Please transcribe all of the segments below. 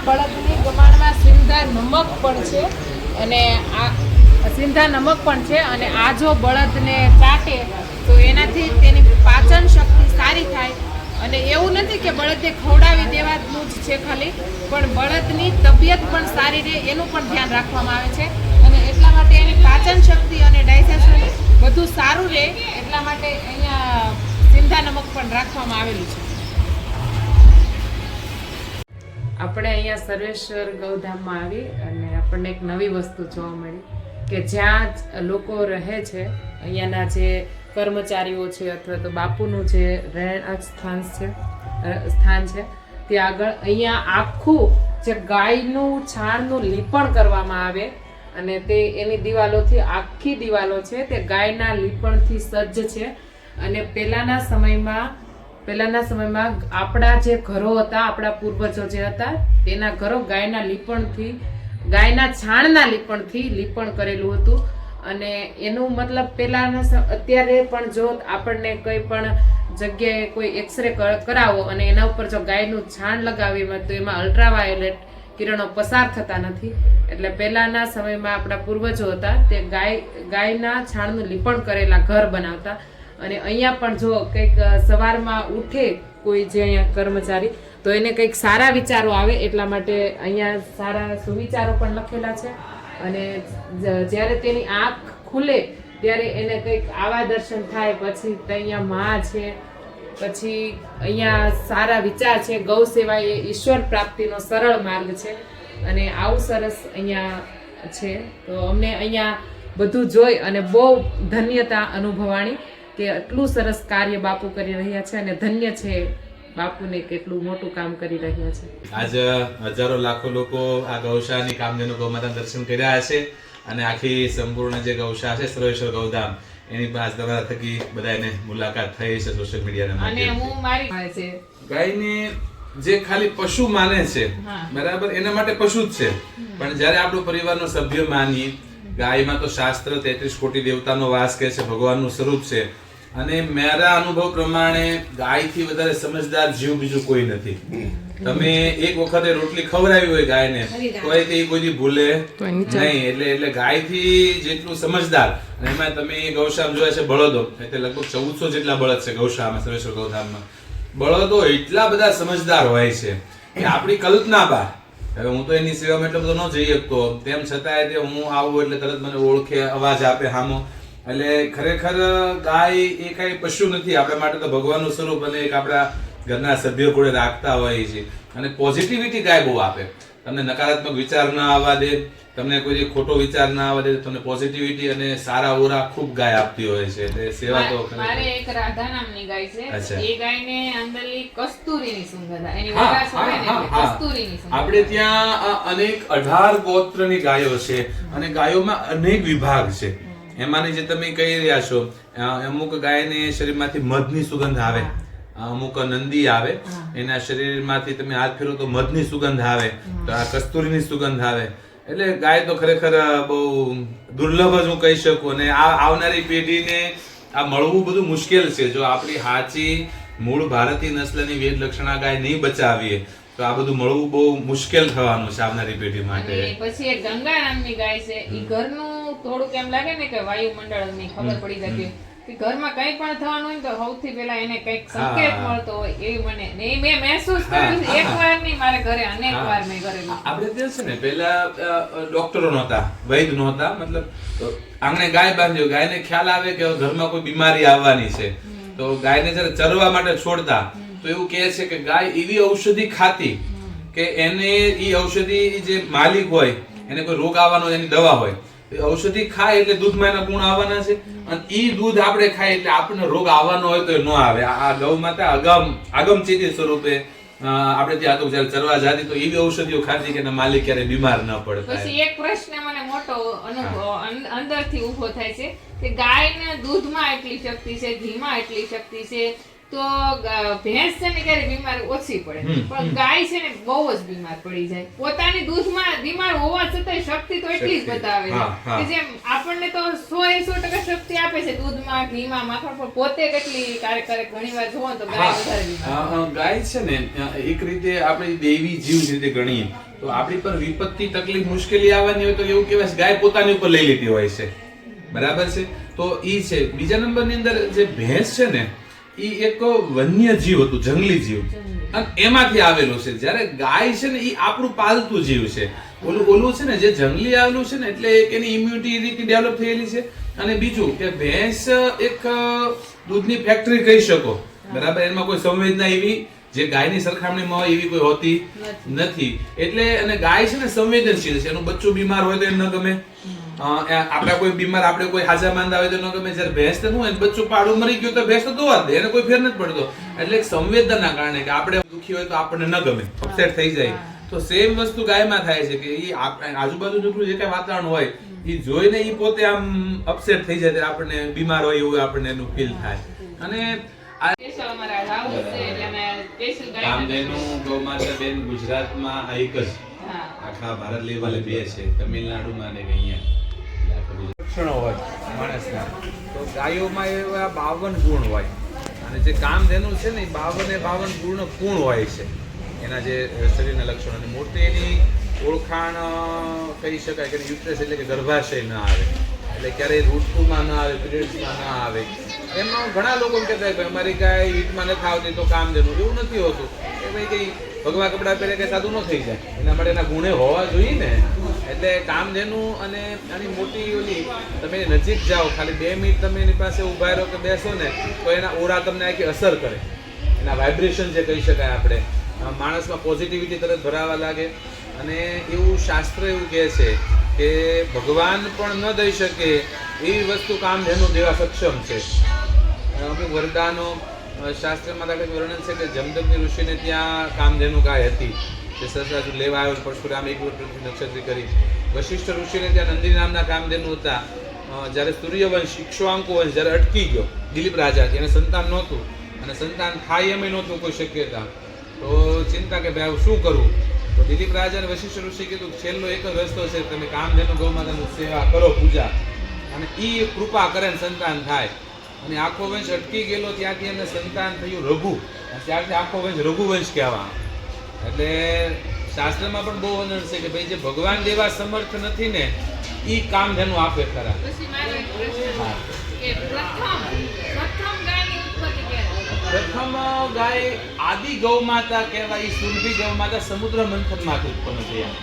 બળદની ગમાણમાં સિંધા નમક પણ છે અને આ સિંધા નમક પણ છે અને આ જો બળદને ચાટે તો એનાથી તેની પાચન શક્તિ સારી થાય અને એવું નથી કે બળદને ખવડાવી દેવાનું જ છે ખાલી, પણ બળદની તબિયત પણ સારી રહે એનું પણ ધ્યાન રાખવામાં આવે છે અને એટલા માટે એની પાચન શક્તિ અને ડાયજેશન બધું સારું રહે એટલા માટે અહીંયા સિંધા નમક પણ રાખવામાં આવેલું છે. આપણે અહીંયા સર્વેશ્વર ગૌધામમાં આવી અને આપણને એક નવી વસ્તુ જોવા મળી કે જ્યાં લોકો રહે છે, અહીંયાના જે કર્મચારીઓ છે અથવા તો બાપુનું જે રહેણાંક સ્થાન છે ત્યાં આગળ અહીંયા આખું જે ગાયનું છાણનું લીપણ કરવામાં આવે અને તે એની દિવાલોથી આખી દિવાલો છે તે ગાયના લીપણથી સજ્જ છે. અને પહેલાના સમયમાં આપણા જે ઘરો હતા, આપણા પૂર્વજો જે હતા તેના ઘરો ગાયના છાણના લીપણથી લીપણ કરેલું હતું. અને એનું મતલબ અત્યારે પણ જો આપણને કોઈ પણ જગ્યાએ કોઈ એક્સરે કરાવો અને એના ઉપર જો ગાયનું છાણ લગાવીએ તો એમાં અલ્ટ્રાવાયોલેટ કિરણો પસાર થતા નથી. એટલે પહેલાના સમયમાં આપણા પૂર્વજો હતા તે ગાયના છાણનું લીપણ કરેલા ઘર બનાવતા. અને અહીંયા પણ જો કંઈક સવારમાં ઉઠે કોઈ જે અહીંયા કર્મચારી તો એને કંઈક સારા વિચારો આવે એટલા માટે અહીંયા સારા સુવિચારો પણ લખેલા છે. અને જ્યારે તેની આંખ ખુલે ત્યારે એને કંઈક આવા દર્શન થાય, પછી અહીંયા માં છે, પછી અહીંયા સારા વિચાર છે. ગૌ સેવા એ ઈશ્વર પ્રાપ્તિનો સરળ માર્ગ છે અને આવું સરસ અહીંયા છે. તો અમને અહીંયા બધું જોઈ અને બહુ ધન્યતા અનુભવાણી કે આટલું સરસ કાર્ય બાપુ કરી રહ્યા છે અને ધન્ય છે બાપુને કેટલું મોટું કામ કરી રહ્યા છે. આજ હજારો લાખો લોકો આ ગૌશાળાની કામધેનુ ગૌમાતા દર્શન કર્યા હશે અને આખી સંપૂર્ણ જે ગૌશાળા છે સર્વેશ્વર ગૌધામ એની પણ આજ તમારા થકી બધાને મુલાકાત થઈ છે સોશિયલ મીડિયાના માધ્યમથી. ગાયને જે ખાલી પશુ માને છે બરાબર, એના માટે પશુ જ છે, પણ જ્યારે આપણો પરિવારનો સભ્ય માનીએ, ગાયમાં તો શાસ્ત્ર 33 કોટી દેવતાનો વાસ કહે છે, ભગવાનનું સ્વરૂપ છે. અને મારા અનુભવ પ્રમાણે ગાયથી વધારે સમજદાર જીવ બીજું કોઈ નથી. તમે એક વખતે રોટલી ખવડાવી હોય ગાયને તો એ કોઈ ભૂલે નહીં. એટલે ગાયથી જેટલું સમજદાર, અને એમાં તમે ગૌશાળા જોયા છે બળદો, એટલે લગભગ 1400 જેટલા બળદ છે ગૌશાળામાં, સર્વેશ્વર ગૌધામમાં. બળદો એટલા બધા સમજદાર હોય છે કે આપણી કલ્પના બહાર. હવે હું તો એની સેવામાં એટલો બધો ન જઈ શકતો, તેમ છતાંય હું આવું એટલે તરત મને ઓળખે, અવાજ આપે હામો. એટલે ખરેખર ગાય એ કઈ પશુ નથી, આપણા માટે તો ભગવાનનું સ્વરૂપ અને એક આપણા ઘરના સભ્યો જોડે રાખતા હોય છે. અને પોઝિટિવિટી ગાય બહુ આપે, તમને નકારાત્મક વિચાર ના આવવા દે, તમને કોઈ ખોટો વિચાર ના આવવા દે, તમને પોઝિટિવિટી અને સારા ઓરા ખૂબ ગાય આપતી હોય છે. એટલે સેવા તો મારે એક રાધા નામની ગાય છે, એ ગાયને અંદરલી કસ્તુરીની સુગંધ, એની વરાસ હોય ને એટલે કસ્તુરીની સુગંધ. આપણે ત્યાં અનેક 18 ગોત્રની ગાયો છે અને ગાયોમાં અનેક વિભાગ છે. એમાંની જે તમે કહી રહ્યા છો, અમુક ગાયને શરીરમાંથી મધની સુગંધ આવે, અમુક નંદી આવે એના શરીરમાંથી તમે હાથ ફેરો તો મધની સુગંધ આવે, તો આ કસ્તુરીની સુગંધ આવે. એટલે ગાય તો ખરેખર બહુ દુર્લભ જ હું કહી શકું. અને આ આવનારી પેઢીને આ મળવું બધું મુશ્કેલ છે. જો આપણી સાચી મૂળ ભારતીય નસ્લની વેદ લક્ષણા ગાય નહીં બચાવીએ તો આ બધું મળવું બહુ મુશ્કેલ થવાનું છે આવનારી પેઢી માટે. પછી એક ગંગા નામની ગાય છે, એ ઘરનું થોડુંક એમ લાગે ને કે વાયુમંડળની ખબર પડી જતી કે ઘરમાં કંઈ પણ થવાનું હોય તો સૌથી પહેલા એને કંઈક સંકેત મળતો હોય એવું મને મેં મહેસૂસ કર્યું છે. એકવાર નહીં, મારે ઘરે અનેક વાર મેં કરેલું. આપણે ત્યાં છે ને પહેલા ડોક્ટરો નહોતા, વૈદ નહોતા, મતલબ આંગણે ગાય બાંધ્યો, ગાયને ખ્યાલ આવે કે ઘરમાં કોઈ બીમારી આવવાની છે તો ગાયને જયારે ચરવા માટે છોડતા તો એવું કહે છે કે ગાય એવી ઔષધિ ખાતી કે એને ઈ ઔષધિ જે માલિક હોય એને કોઈ રોગ આવવાનો એની દવા હોય, ઔષધિ ખાય એટલે દૂધમાં એના ગુણ આવવાના છે અને ઈ દૂધ આપણે ખાય એટલે આપણને રોગ આવવાનો હોય તો એ ન આવે. આ ગૌ માતા આગમચેતી સ્વરૂપે આપણે ત્યાં તો જયારે ચરવા જાતી તો એવી ઔષધિઓ ખાતી કે એના માલિક ક્યારે બીમાર ન પડે. પછી એક પ્રશ્ન મને મોટો અનુભવ અંદરથી ઉભો થાય છે કે ગાયને દૂધમાં એટલી શક્તિ છે, ઘીમાં એટલી શક્તિ છે, તો ભેંસ છે ને ક્યારે બીમાર ઓછી પડે પણ ગાય છે ને બહુ જ બીમાર પડી જાય. પોતાની દૂધમાં બીમાર હોવા છતાંય શક્તિ તો એટલી જ બતાવે છે કે જેમ આપણને તો 100% શક્તિ આપે છે દૂધમાં, ઘીમાં, માખણ, પણ પોતે કેટલી ક્યારેક ઘણીવાર જોવો ને તો ગાય વધારે બીમાર. ગાય છે ને એક રીતે આપણે દેવી જીવ રીતે ગણીએ તો આપણી પર વિપત્તિ, તકલીફ, મુશ્કેલી આવવાની હોય તો એવું કહેવાય છે ગાય પોતાની ઉપર લઈ લેતી હોય છે. બરાબર છે? તો ઈ છે. બીજા નંબરની અંદર જે ભેંસ છે ને ઈ એક વન્ય જીવ હતું, જંગલી જીવ, અને એમાંથી આવેલું છે. જ્યારે ગાય છે ને ઈ આપણું પાલતું જીવ છે. ઓલું છે ને જે જંગલી આવેલું છે ને એટલે એની ઇમ્યુનિટી ડેવલપ થયેલી છે. અને બીજું કે ભેંસ એક દૂધની ફેક્ટરી કહી શકો. બરાબર? એમાં કોઈ સંવેદના એવી જે ગાયની સરખામણીમાં હોય એવી કોઈ હોતી નથી. એટલે અને ગાય છે ને સંવેદનશીલ છે. એનું બચ્ચું બીમાર હોય તો એને ન ગમે, આપડા કોઈ બીમાર, આપણે કોઈ હાજા માંદા હોય તો ન ગમે. જ્યારે ભેંસ તો શું, બચ્ચું પાડું મરી ગયું તો ભેંસ તો દોવા દે, એને કોઈ ફેર નથી પડતો. એટલે એક સંવેદનના કારણે કે આપણે દુખી હોય તો આપણને ન ગમે, અપસેટ થઈ જાય. તો સેમ વસ્તુ ગાયમાં થાય છે કે ઈ આજુબાજુ જે કઈ વાતાવરણ હોય ઈ જોઈને ઈ પોતે આમ અપસેટ થઈ જાય ત્યારે આપણને બીમાર હોય એવું આપણને એનું ફીલ થાય. અને કામધેનુ ગૌમાતા બેન ગુજરાતમાં એક જ, આખા ભારત લેવલે બે છે, તમિલનાડુમાં ને અહીંયા લક્ષણો હોય માણસના. તો ગાયોમાં એવા 52 ગુણ હોય અને જે કામધેનુ છે ને 52 ગુણ હોય છે એના જે શરીરના લક્ષણો. અને મોટી એની ઓળખાણ કહી શકાય કે યુટ્રસ એટલે કે ગર્ભાશય ન આવે, એટલે ક્યારેય ઋતુમાં ન આવે, પીરિયડ્સમાં ન આવે. એમાં ઘણા લોકો એમ કહેતા હોય અમારી ગાય હીટમાં નથી આવતી તો કામધેનુ. એવું નથી હોતું કે ભાઈ કઈ ભગવા કપડા પહેરે કે સાદું ન થઈ જાય, એના માટે એના ગુણે હોવા જોઈએ ને. એટલે કામધેનુ અને આની મોટી ઓલી તમે નજીક જાઓ, ખાલી 2 મિનિટ તમે એની પાસે ઉભા રહો કે બેસો ને તો એના ઓરા તમને આખી અસર કરે. એના વાઇબ્રેશન જે કહી શકાય આપણે, માણસમાં પોઝિટિવિટી તરત ભરાવા લાગે. અને એવું શાસ્ત્ર એવું કહે છે કે ભગવાન પણ ન દઈ શકે એવી વસ્તુ કામધેનુ દેવા સક્ષમ છે. અમુક વરદાનો શાસ્ત્રમાં દાખલા વર્ણન છે કે જમદગ્નિ ઋષિને ત્યાં કામધેનુ ગાય હતી, જે સસરાજુ લેવા આવ્યો, પરશુરામ એક નક્ષત્રી કરી. વશિષ્ઠ ઋષિને ત્યાં નંદી નામના કામધેનુ હતા. જ્યારે સૂર્યવંશ, ઇક્ષ્વાકુ વંશ જ્યારે અટકી ગયો દિલીપ રાજા, એને સંતાન નહોતું અને સંતાન થાય એમ નહોતું કોઈ શક્યતા, તો ચિંતા કે ભાઈ શું કરવું. તો દિલીપ રાજા અને વશિષ્ઠ ઋષિ કીધું છેલ્લો એક જ રસ્તો છે, તમે કામધેનુ ગૌમાતાની સેવા કરો, પૂજા, અને ઈ કૃપા કરે ને સંતાન થાય. અને આખો વંશ અટકી ગયેલો, ત્યાંથી એમને સંતાન થયું રઘુ, ત્યારથી આખો વંશ રઘુવંશ કહેવા. એટલે શાસ્ત્રમાં પણ બહુ વર્ણન છે કે ભાઈ જે ભગવાન દેવા સમર્થ નથી ને ઈ કામધેનુ આપે ખરા. પ્રથમ ગાય આદિ ગૌમાતા કહેવાય. સુરભી ગૌમાતા સમુદ્ર મંથનમાંથી ઉત્પન્ન થયા.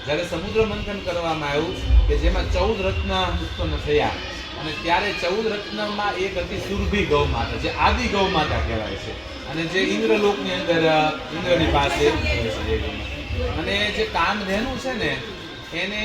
જ્યારે સમુદ્ર મંથન કરવામાં આવ્યું કે જેમાં 14 રત્ન ઉત્પન્ન થયા, અને ત્યારે 14 રત્નમાં એક હતી સુરભી ગૌમાતા, જે આદિ ગૌમાતા કહેવાય છે, અને જે ઇન્દ્રલોકની અંદર ઇન્દ્રની પાસે છે. અને જે કામધેનુ છે ને એને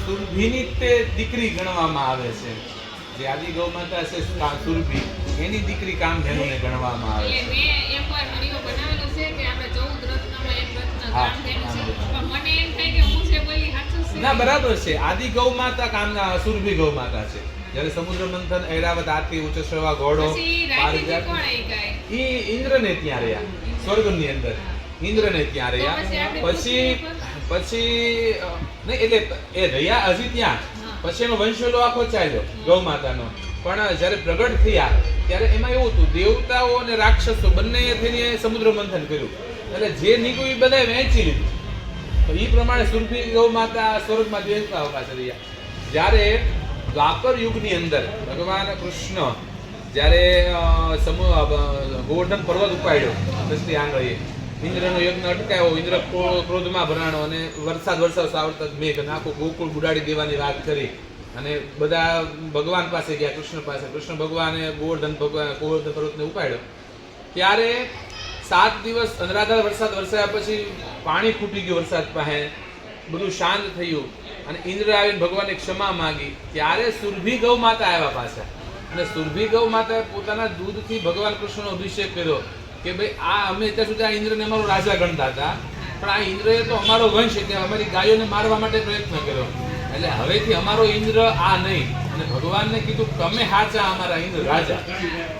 સુરભીની તે દીકરી ગણવામાં આવે છે. જે આદિ ગૌમાતા છે સુરભી, એની દીકરી કામધેનુને ગણવામાં આવે છે. ના બરાબર છે, આદિ ગૌમાતા સુરભી ગૌમાતા છે. જ્યારે સમુદ્ર મંથન, ઐરાવત, આરતી, ઉચ્ચશ્રવા, ઘોડો, ઈ ઇન્દ્રને ત્યાં રહ્યા, સ્વર્ગની અંદર ઇન્દ્રને ત્યાં રહ્યા. પછી નહીં એટલે એ રહ્યા હજી ત્યાં, પછી એનો વંશવેલો આખો ચાલ્યો ગૌમાતાનો. પણ જ્યારે પ્રગટ થયા ત્યારે એમાં એવું હતું, દેવતાઓ અને રાક્ષસો બંને થઈને સમુદ્ર મંથન કર્યું, એટલે જે નીકળ્યું એ બધાએ વહેંચી લીધું. તો એ પ્રમાણે સુરભી ગૌમાતા સ્વર્ગમાં દેવતાઓ પાસે રહ્યા. જ્યારે દ્વાપર યુગની અંદર ભગવાન કૃષ્ણ જ્યારે ગોવર્ધન પર્વત ઉપાડ્યો, દસથી આંગળીએ ઇન્દ્રનો યજ્ઞ અટકાયો, ઇન્દ્ર ક્રોધમાં ભરાણો અને વરસાદ સાવરતા મેઘ આખું ગોકુળ બુડાડી દેવાની વાત કરી. અને બધા ભગવાન પાસે ગયા, કૃષ્ણ પાસે. કૃષ્ણ ભગવાને ગોવર્ધન પર્વતને ઉપાડ્યો. ત્યારે 7 દિવસ અનરાધાર વરસાદ વરસાયા પછી પાણી ફૂટી ગયું વરસાદ પાસે, બધું શાંત થયું, અને ઇન્દ્ર આવીને ભગવાનને ક્ષમા માંગી. ત્યારે સુરભી ગૌ માતા આવ્યા પાછા, અને સુરભી ગૌ માતાએ પોતાના દૂધથી ભગવાન કૃષ્ણનો અભિષેક કર્યો કે ભાઈ આ અમે અત્યાર સુધી આ ઇન્દ્રને અમારો રાજા ગણતા હતા, પણ આ ઇન્દ્રએ તો અમારો વંશ એટલે અમારી ગાયોને મારવા માટે પ્રયત્ન કર્યો, એટલે હવેથી અમારો ઇન્દ્ર આ નહીં, અને અને ભગવાનને કીધું તમે હાચા અમારા ઇન્દ્ર રાજા,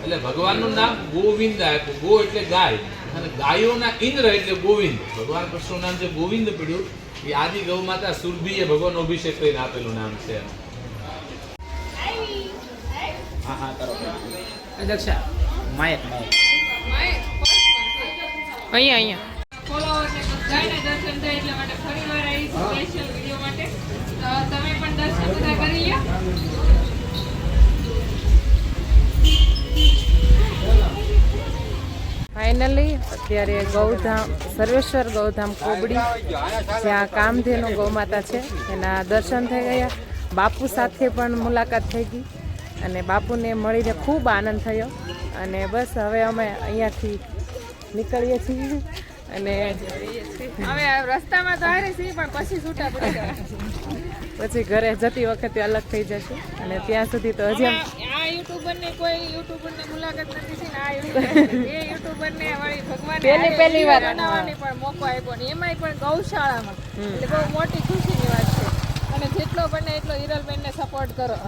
એટલે ભગવાનનું નામ ગોવિંદ આપ્યું. ગો એટલે ગાય અને ગાયોના ઇન્દ્ર એટલે ગોવિંદ. ભગવાન કૃષ્ણનું નામ જે ગોવિંદ પડ્યું એ આદિ ગૌ માતા સુરભીએ ભગવાન અભિષેક કરીને આપેલું નામ છે. દક્ષા માયક અહીંયા ફોલોવરને બધાને દર્શન થાય એટલા માટે ફરીવાર આવી સ્પેશિયલ વિડીયો માટે. તો તમે પણ દર્શન બધા કરી લો. ફાઇનલી અત્યારે ગૌધામ સર્વેશ્વર ગૌધામ કોબડી જ્યાં કામધેનુ ગૌમાતા છે એના દર્શન થઈ ગયા. બાપુ સાથે પણ મુલાકાત થઈ ગઈ અને બાપુને મળીને ખૂબ આનંદ થયો. અને બસ હવે અમે અહીંયાથી નીકળીએ છીએ અને હવે રસ્તામાં તો હારે છીએ પણ પછી છૂટા પડી ગયા. પછી ઘરે જતી વખતે અલગ થઈ જશે. અને ત્યાં સુધી તો હજી આ યુટ્યુબરને કોઈ યુટ્યુબરને મુલાકાત નથી થઈ ને આ યુટ્યુબરને વળી ભગવાને પહેલી વાર બનાવવાની પણ મોકો આપ્યો ને એમાંય પણ ગૌશાળામાં. એટલે બહુ મોટી ખુશીની વાત છે. અને જેટલો બને એટલો હિરલબેનને સપોર્ટ કરો.